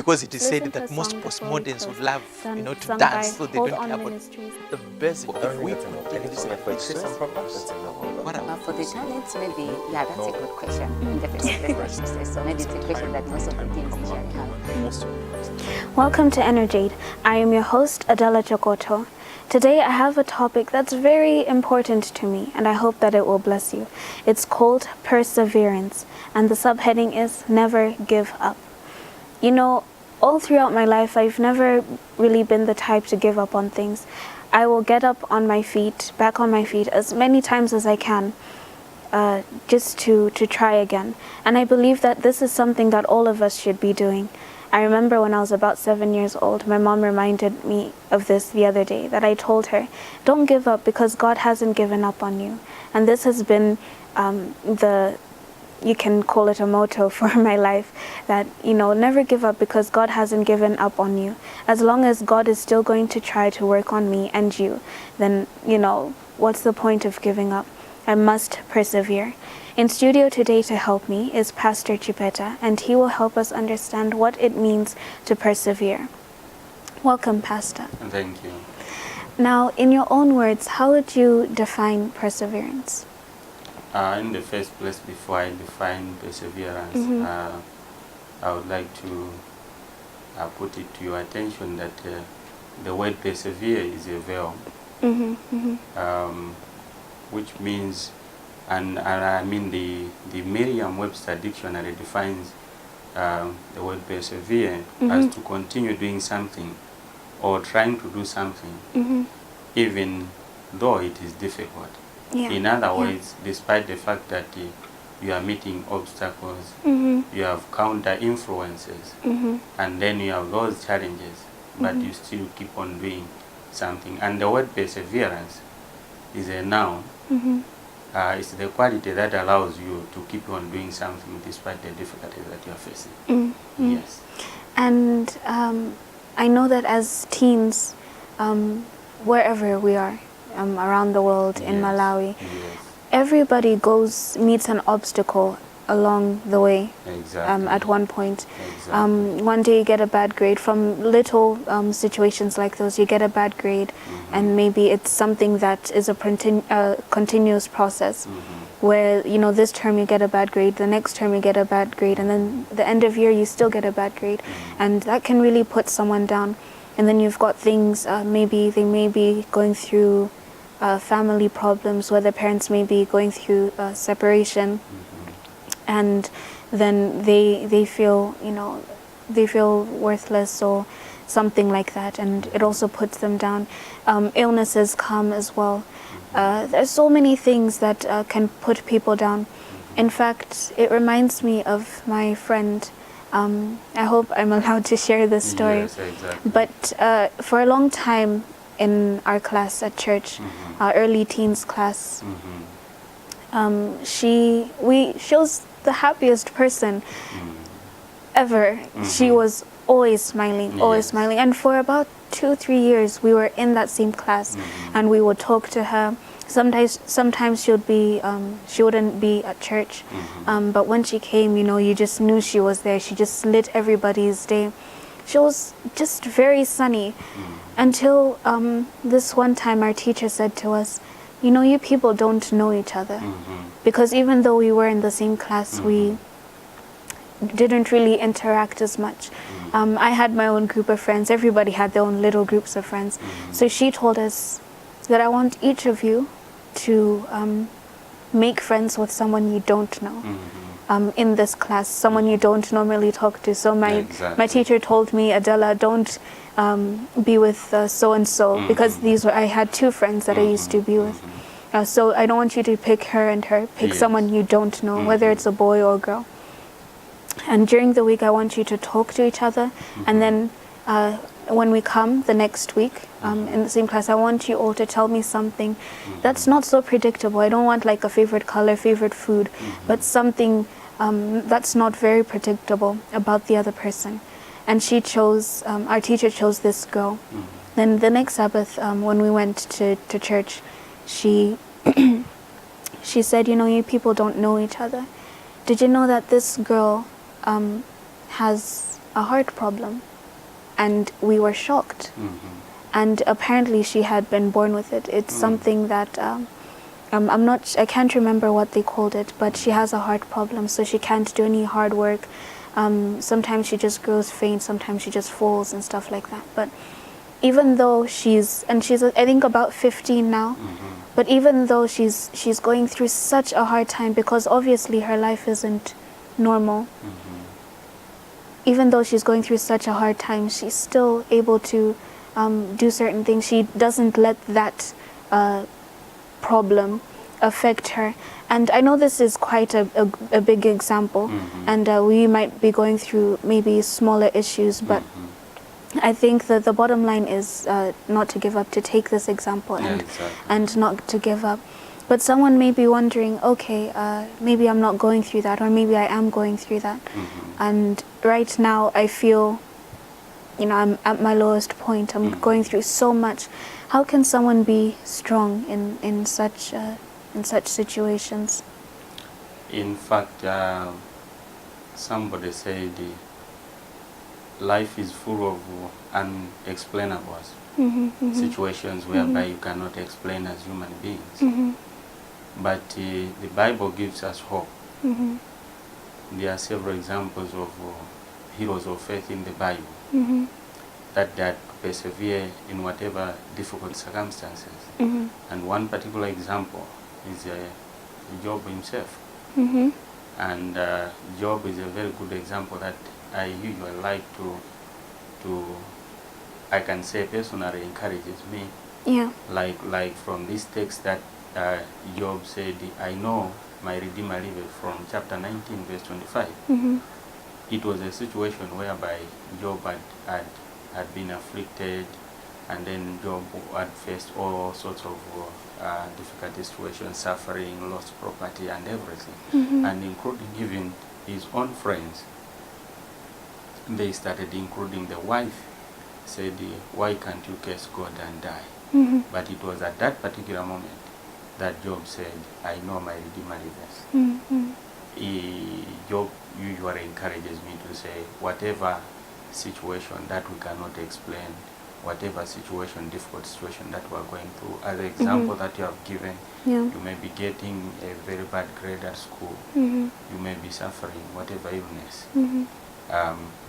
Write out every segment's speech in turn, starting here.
because it is said that most postmoderns would love, to dance, so they don't care about the basic. If we could take this and fix some problems, what about for the talents, maybe, yeah, that's a good question. Definitely. So maybe it's a question that most of the teams usually have. Welcome to Energ-Aid. I am your host, Adela Chokoto. Today I have a topic that's very important to me, and I hope that it will bless you. It's called perseverance, and the subheading is Never Give Up. You know, all throughout my life, I've never really been the type to give up on things. I will get up on my feet, back on my feet, as many times as I can, just to try again. And I believe that this is something that all of us should be doing. I remember when I was about 7 years old, my mom reminded me of this the other day, that I told her, don't give up because God hasn't given up on you. And this has been you can call it a motto for my life, that, never give up because God hasn't given up on you. As long as God is still going to try to work on me and you, then, what's the point of giving up? I must persevere. In studio today to help me is Pastor Chipeta, and he will help us understand what it means to persevere. Welcome, Pastor. Thank you. Now, in your own words, how would you define perseverance? In the first place, before I define perseverance, I would like to put it to your attention that the word persevere is a verb, which means, and I mean the Merriam-Webster dictionary defines the word persevere as to continue doing something or trying to do something, even though it is difficult. Yeah. In other words, despite the fact that you are meeting obstacles, you have counter influences, and then you have those challenges, but you still keep on doing something. And the word perseverance is a noun. It's the quality that allows you to keep on doing something despite the difficulties that you are facing. Yes. And I know that as teens, wherever we are, around the world, in Malawi, everybody meets an obstacle along the way. Exactly. At one point. Exactly. One day you get a bad grade. From little situations like those, you get a bad grade, and maybe it's something that is a continuous process, where, this term you get a bad grade, the next term you get a bad grade, and then the end of year you still get a bad grade, and that can really put someone down. And then you've got things, maybe they may be going through family problems, where the parents may be going through separation, and then they feel worthless or something like that, and it also puts them down. Illnesses come as well. There's so many things that can put people down. In fact, it reminds me of my friend. I hope I'm allowed to share this story. Yes, exactly. But for a long time in our class at church, our early teens class, she was the happiest person ever. She was always smiling, always smiling. And for about 2-3 years, we were in that same class, and we would talk to her. Sometimes she wouldn't be at church, but when she came, you just knew she was there. She just lit everybody's day. She was just very sunny, until this one time our teacher said to us, you people don't know each other, because even though we were in the same class, we didn't really interact as much. I had my own group of friends. Everybody had their own little groups of friends. So she told us that I want each of you to make friends with someone you don't know in this class, someone you don't normally talk to. So my teacher told me, Adela, don't be with so-and-so, because I had 2 friends that I used to be with. So I don't want you to pick her and her. Pick someone you don't know, whether it's a boy or a girl. And during the week, I want you to talk to each other. And then when we come the next week in the same class, I want you all to tell me something that's not so predictable. I don't want like a favorite color, favorite food, but something that's not very predictable about the other person. And she chose, our teacher chose this girl. Then the next Sabbath, when we went to church, she said, you people don't know each other. Did you know that this girl has a heart problem, and we were shocked. And apparently she had been born with it. It's something that I can't remember what they called it, but she has a heart problem, so she can't do any hard work. Sometimes she just grows faint, sometimes she just falls and stuff like that. But even though she's I think about 15 now, but even though she's going through such a hard time, because obviously her life isn't normal, even though she's going through such a hard time, she's still able to do certain things. She doesn't let that problem affect her. And I know this is quite a big example, and we might be going through maybe smaller issues, but I think that the bottom line is not to give up, to take this example and not to give up. But someone may be wondering, okay, maybe I'm not going through that, or maybe I am going through that. And right now I feel, I'm at my lowest point. I'm going through so much. How can someone be strong in such situations? In fact, somebody said life is full of unexplainables, situations whereby you cannot explain as human beings. But the Bible gives us hope. There are several examples of heroes of faith in the Bible that persevere in whatever difficult circumstances. And one particular example is Job himself. And Job is a very good example that I usually like to I can say personally encourages me. Yeah. Like from this text that Job said, I know my Redeemer liveth, from chapter 19 verse 25. It was a situation whereby Job had been afflicted, and then Job had faced all sorts of difficult situations, suffering, lost property and everything, and including even his own friends. They started including the wife, said, why can't you curse God and die? But it was at that particular moment that Job said, I know my Redeemer lives. Job usually encourages me to say, whatever situation that we cannot explain, whatever situation, difficult situation that we are going through, as an example that you have given, you may be getting a very bad grade at school, you may be suffering whatever illness,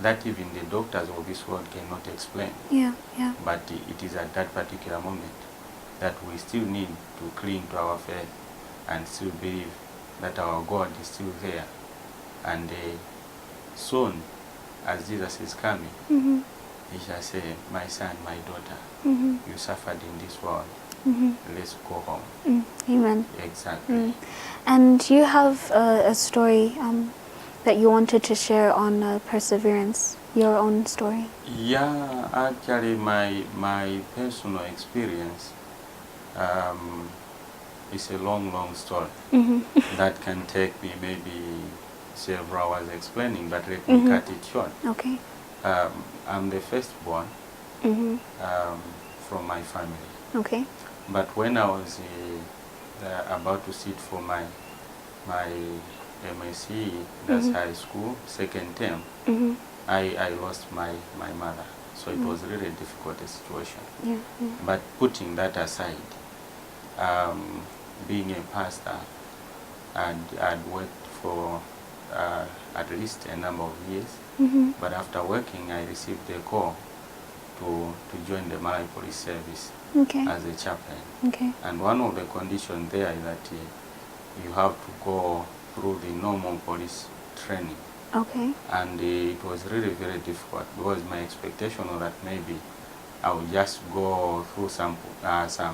that even the doctors of this world cannot explain. But it is at that particular moment that we still need to cling to our faith and still believe that our God is still there. And soon, as Jesus is coming, he shall say, my son, my daughter, you suffered in this world. Let's go home. Amen. Exactly. And you have a story that you wanted to share on perseverance, your own story. Yeah, actually my personal experience is a long story that can take me maybe several hours explaining, but let me cut it short. Okay. I'm the firstborn from my family. Okay. But when I was about to sit for my MSc, that's high school, second term, I lost my mother. So it was really a difficult situation. But putting that aside, being a pastor, I'd worked for at least a number of years. But after working, I received a call to join the Malay Police Service as a chaplain. And one of the conditions there is that you have to go through the normal police training. And it was really very difficult, because my expectation was that maybe I would just go through some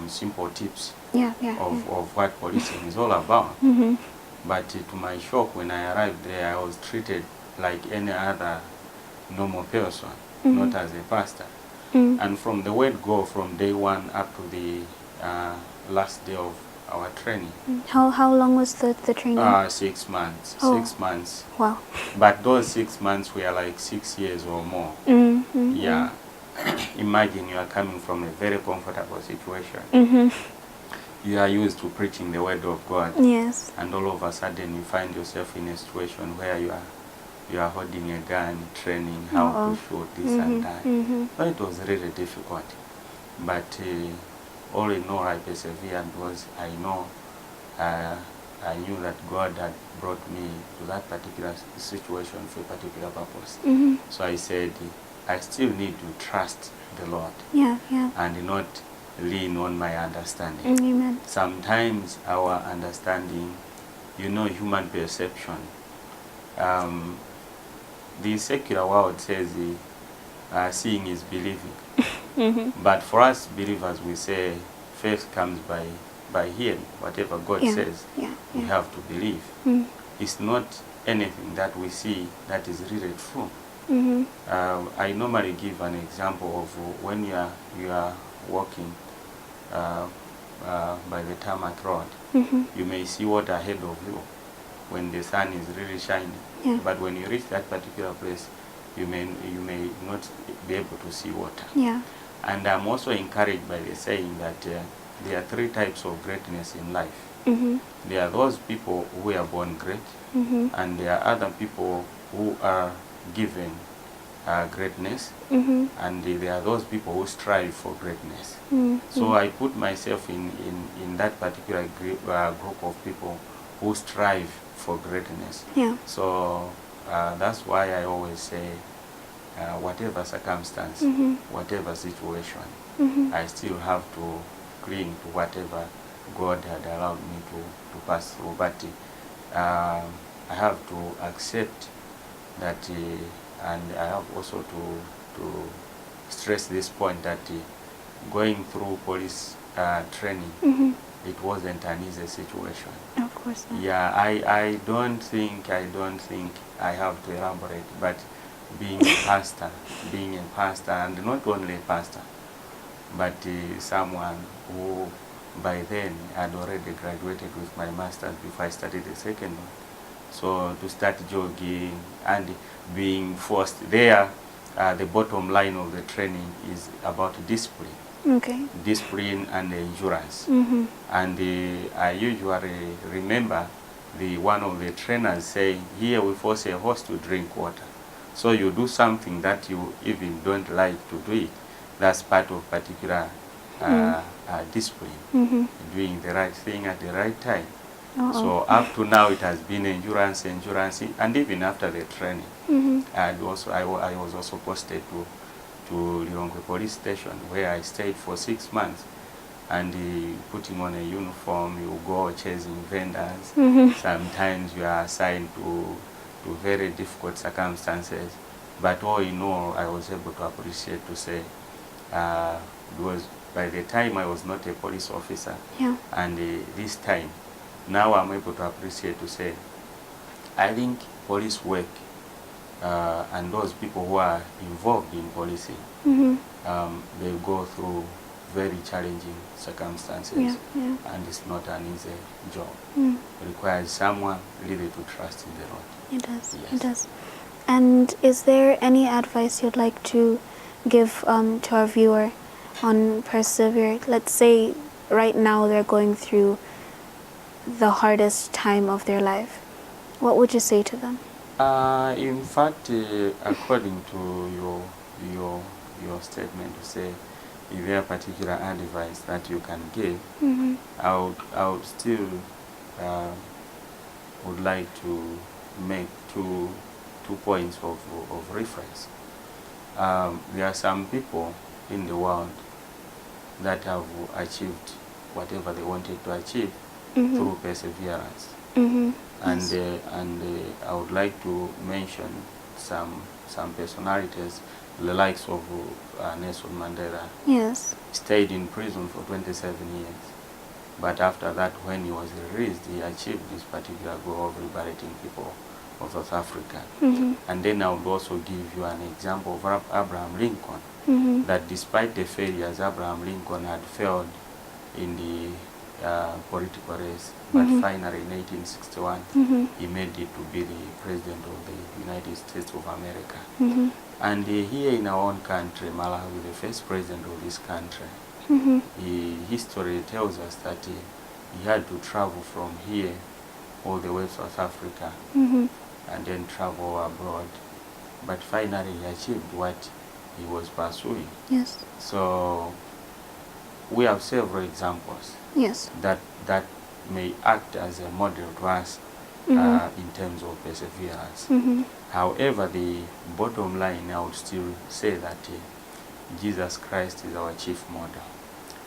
simple tips of what policing is all about. But to my shock, when I arrived there, I was treated like any other normal person, not as a pastor. And from the word go, from day one up to the last day of our training. How long was the training? 6 months. Oh. 6 months. Wow. But those 6 months were like 6 years or more. Yeah. Imagine you are coming from a very comfortable situation. You are used to preaching the word of God. Yes. And all of a sudden you find yourself in a situation where you are you are holding a gun, training how to shoot this and that. But it was really difficult. But all in all, I persevered because I know, I knew that God had brought me to that particular situation for a particular purpose. So I said, I still need to trust the Lord and not lean on my understanding. Amen. Sometimes our understanding, you know, human perception, the secular world says seeing is believing. But for us believers, we say faith comes by hearing. Whatever God says, we have to believe. It's not anything that we see that is really true. I normally give an example of when you are walking by the tarmac road. You may see water ahead of you when the sun is really shining. But when you reach that particular place, you may not be able to see water. And I'm also encouraged by the saying that there are 3 types of greatness in life. There are those people who are born great, and there are other people who are given greatness, and there are those people who strive for greatness. So I put myself in that particular group of people who strive for greatness. So that's why I always say, whatever circumstance, whatever situation, I still have to cling to whatever God had allowed me to pass through. But I have to accept that, and I have also to stress this point that going through police training, it wasn't an easy situation. Of course not. Yeah, I don't think I have to elaborate, but being a pastor, and not only a pastor, but someone who by then had already graduated with my master's before I started the second one. So to start jogging and being forced there, the bottom line of the training is about discipline. Discipline and endurance. And I usually remember one of the trainers saying, here we force a horse to drink water. So you do something that you even don't like to do it. That's part of particular discipline, doing the right thing at the right time. So up to now it has been endurance, and even after the training. And also I was also posted to Lilongwe police station, where I stayed for 6 months. And putting on a uniform, you go chasing vendors. Sometimes you are assigned to very difficult circumstances. But all in all, I was able to appreciate to say, because by the time I was not a police officer, and this time, now I'm able to appreciate to say, I think police work and those people who are involved in policing, they go through very challenging circumstances, and it's not an easy job. It requires someone really to trust in the Lord. It does. Yes. It does. And is there any advice you'd like to give to our viewer on persevere? Let's say right now they're going through the hardest time of their life. What would you say to them? In fact, according to your statement, to say, is there a particular advice that you can give? I would still would like to make two points of reference. There are some people in the world that have achieved whatever they wanted to achieve through perseverance. And I would like to mention some personalities, the likes of Nelson Mandela. Yes. Stayed in prison for 27 years. But after that, when he was released, he achieved this particular goal of liberating people of South Africa. And then I would also give you an example of Abraham Lincoln, that despite the failures, Abraham Lincoln had failed in the political race, but finally in 1861, he made it to be the president of the United States of America. And here in our own country, Malawi, the first president of this country, history tells us that he had to travel from here all the way to South Africa and then travel abroad. But finally he achieved what he was pursuing. Yes. So we have several examples Yes. that may act as a model to us in terms of perseverance. However, the bottom line, I would still say that Jesus Christ is our chief model.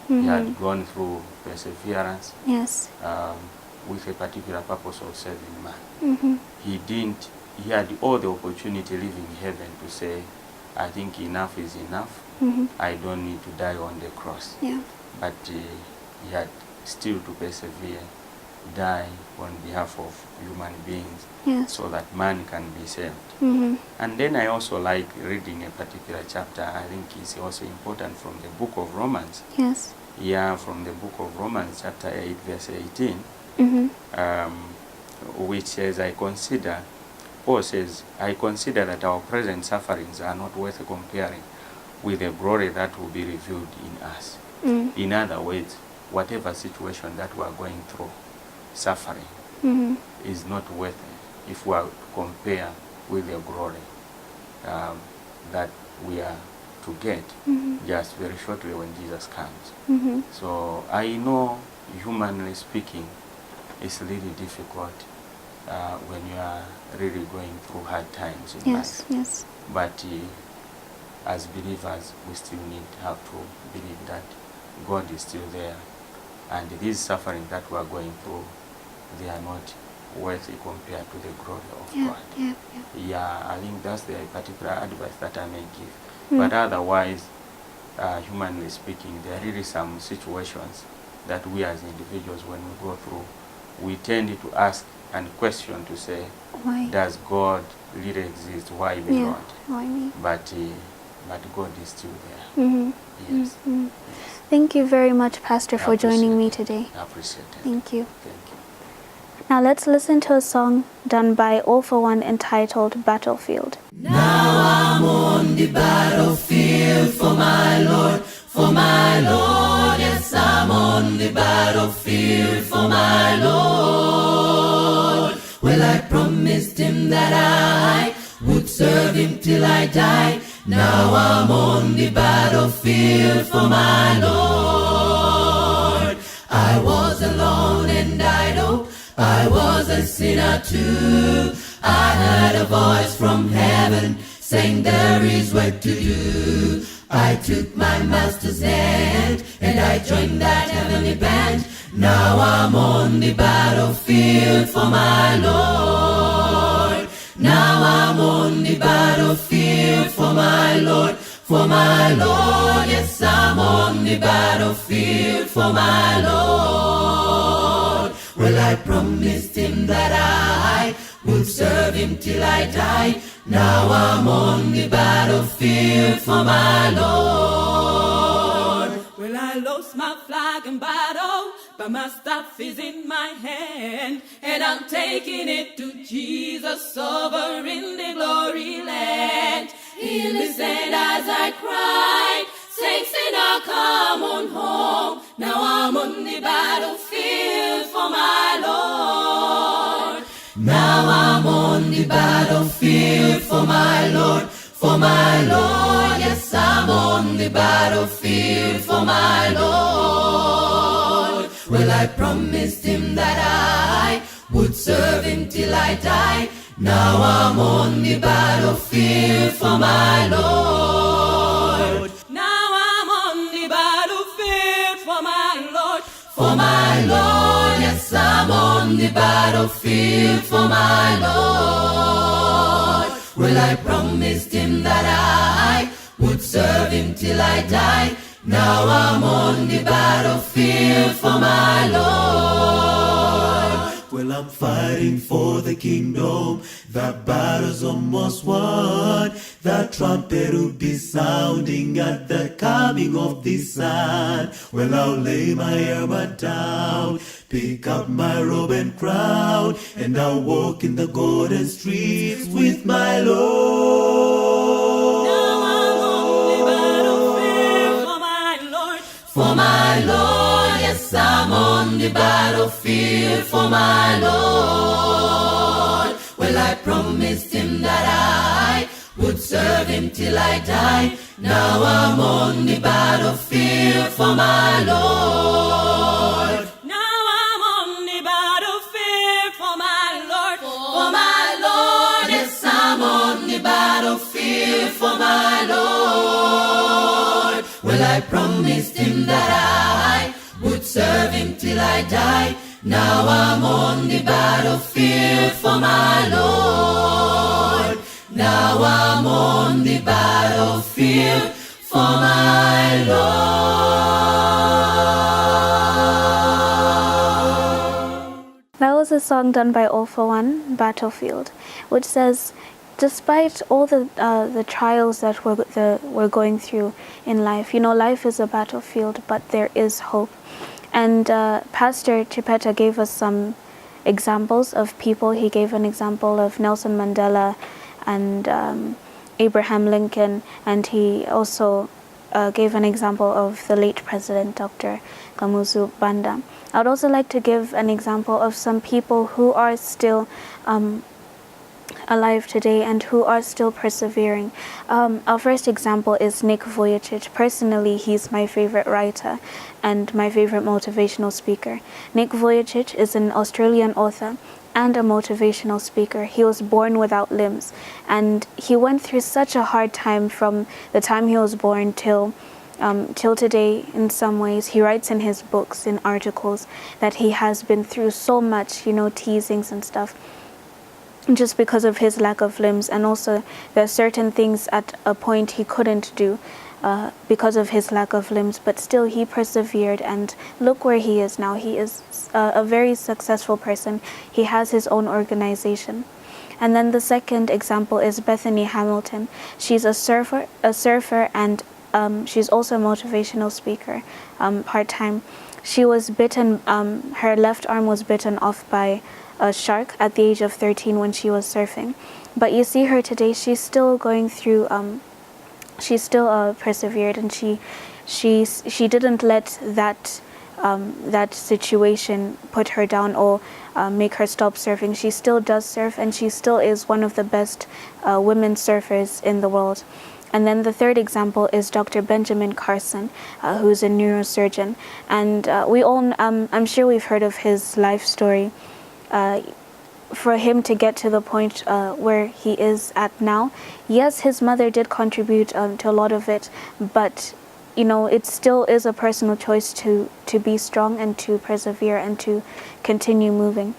He had gone through perseverance Yes. with a particular purpose of serving man. He had all the opportunity living in heaven to say, I think enough is enough. I don't need to die on the cross. Yeah. But he had still to persevere, die on behalf of human beings, Yes. so that man can be saved. And then I also like reading a particular chapter. I think it's also important from the book of Romans. Yes. Yeah, from the book of Romans, chapter 8, verse 18, which says, Paul says, I consider that our present sufferings are not worth comparing with the glory that will be revealed in us. In other words, whatever situation that we are going through, suffering is not worth it if we are to compare with the glory that we are to get just very shortly when Jesus comes. So I know, humanly speaking, it's really difficult when you are really going through hard times in life. Yes. But as believers, we still have to believe that God is still there, and these sufferings that we are going through, they are not worthy compared to the glory of God. Yeah, I think that's the particular advice that I may give. But otherwise, humanly speaking, there are really some situations that we as individuals, when we go through, we tend to ask and question to say, Why? does God really exist? Why me, Lord? Why me? But God is still there. Yes. Yes. Thank you very much, Pastor, for joining me today. I appreciate it. Thank you. Thank you. Now let's listen to a song done by All for One entitled Battlefield. Now I'm on the battlefield for my Lord, for my Lord. Yes, I'm on the battlefield for my Lord. Well, I promised him that I would serve him till I die. Now I'm on the battlefield for my Lord. I was alone and I know I was a sinner too. I heard a voice from heaven saying there is work to do. I took my master's hand and I joined that heavenly band. Now I'm on the battlefield for my Lord. Now I'm on the battlefield for my Lord, for my Lord. Yes, I'm on the battlefield for my Lord. Well, I promised him that I would serve him till I die. Now I'm on the battlefield for my Lord. Well, I lost my flag in battle, but my staff is in my hand, and I'm taking it to Jesus over in the glory land. He listened as I cried, saying, sinner, come on home. Now I'm on the battlefield for my Lord. Now I'm on the battlefield for my Lord, for my Lord. Yes, I'm on the battlefield for my Lord. Well, I promised him that I would serve him till I die. Now I'm on the battlefield for my Lord. Now I'm on the battlefield for my Lord, for my Lord. Yes, I'm on the battlefield for my Lord. Well, I promised him that I would serve him till I die. Now I'm on the battlefield for my Lord. Well, I'm fighting for the kingdom. The battle's almost won. The trumpet will be sounding at the coming of the sun. Well, I'll lay my armor down, pick up my robe and crown, and I'll walk in the golden streets with my Lord. Now I'm on the battlefield for my Lord, for my Lord. Yes, I'm on the battlefield for my Lord. Well, I promised him that I would serve him till I die. Now I'm on the battlefield for my Lord. Now I'm on the battlefield for my Lord. For my Lord. Yes, I'm on the battlefield for my Lord. Well, I promised him that I would serve him till I die. Now I'm on the battlefield for my Lord. Now I'm on the battlefield for my Lord. That was a song done by All for One, Battlefield, which says, despite all the trials that we're going through in life, you know, life is a battlefield, but there is hope. And Pastor Chipeta gave us some examples of people. He gave an example of Nelson Mandela and Abraham Lincoln, and he also gave an example of the late President, Dr. Kamuzu Banda. I would also like to give an example of some people who are still alive today and who are still persevering. Our first example is Nick Vujicic. Personally, he's my favorite writer and my favorite motivational speaker. Nick Vujicic is an Australian author and a motivational speaker. He was born without limbs, and he went through such a hard time from the time he was born till today. In some ways, he writes in his books, in articles, that he has been through so much, you know, teasings and stuff, just because of his lack of limbs. And also there are certain things at a point he couldn't do because of his lack of limbs, but still he persevered, and look where he is now. He is a very successful person. He has his own organization. And then the second example is Bethany Hamilton. She's a surfer, and she's also a motivational speaker, part-time. She was bitten, her left arm was bitten off by a shark at the age of 13 when she was surfing. But you see her today, she's still going through, she still persevered, and she didn't let that situation put her down or make her stop surfing. She still does surf, and she still is one of the best women surfers in the world. And then the third example is Dr. Benjamin Carson, who's a neurosurgeon. And we all, I'm sure we've heard of his life story. For him to get to the point where he is at now, yes, his mother did contribute to a lot of it, but you know, it still is a personal choice to be strong and to persevere and to continue moving.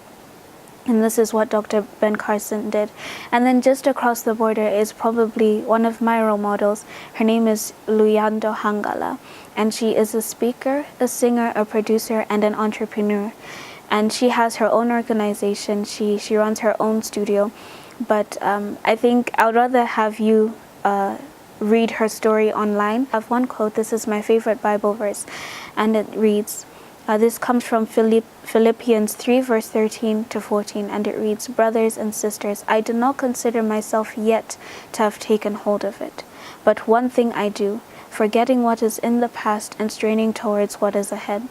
And this is what Dr. Ben Carson did. And then just across the border is probably one of my role models. Her name is Luyando Hangala, and she is a speaker, a singer, a producer, and an entrepreneur. And she has her own organization. She runs her own studio. But I think I would rather have you read her story online. I have one quote. This is my favorite Bible verse, and it reads, this comes from Philippians 3 verse 13 to 14, and it reads, "Brothers and sisters, I do not consider myself yet to have taken hold of it. But one thing I do, forgetting what is in the past and straining towards what is ahead.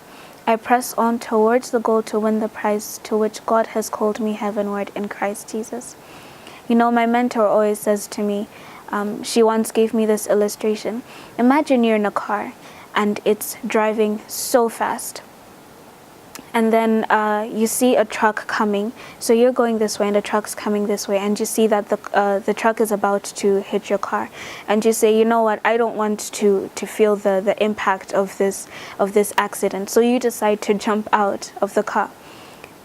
I press on towards the goal to win the prize to which God has called me heavenward in Christ Jesus." You know, my mentor always says to me, she once gave me this illustration. Imagine you're in a car and it's driving so fast. And then you see a truck coming. So you're going this way and the truck's coming this way, and you see that the truck is about to hit your car. And you say, you know what, I don't want to feel the impact of this accident. So you decide to jump out of the car,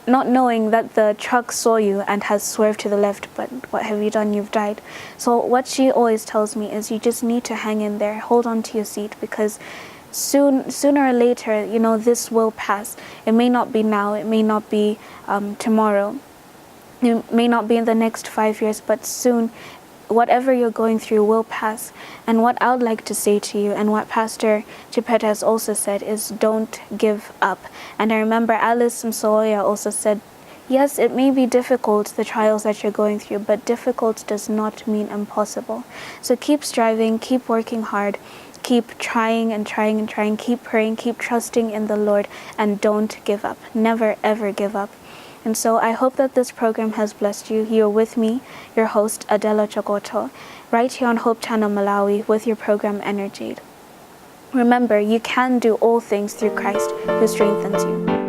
not knowing that the truck saw you and has swerved to the left. But what have you done? You've died. So what she always tells me is you just need to hang in there, hold on to your seat, because sooner or later, you know, this will pass. It may not be now, it may not be tomorrow, it may not be in the next 5 years, but soon, whatever you're going through will pass. And what I would like to say to you, and what Pastor Chipeta has also said, is don't give up. And I remember Alice Msoya also said, yes, it may be difficult, the trials that you're going through, but difficult does not mean impossible. So keep striving, keep working hard, keep trying and trying and trying, keep praying, keep trusting in the Lord, and don't give up. Never ever give up. And so I hope that this program has blessed you. You're with me, your host, Adela Chogoto, right here on Hope Channel Malawi with your program Energ-Aid. Remember, you can do all things through Christ who strengthens you.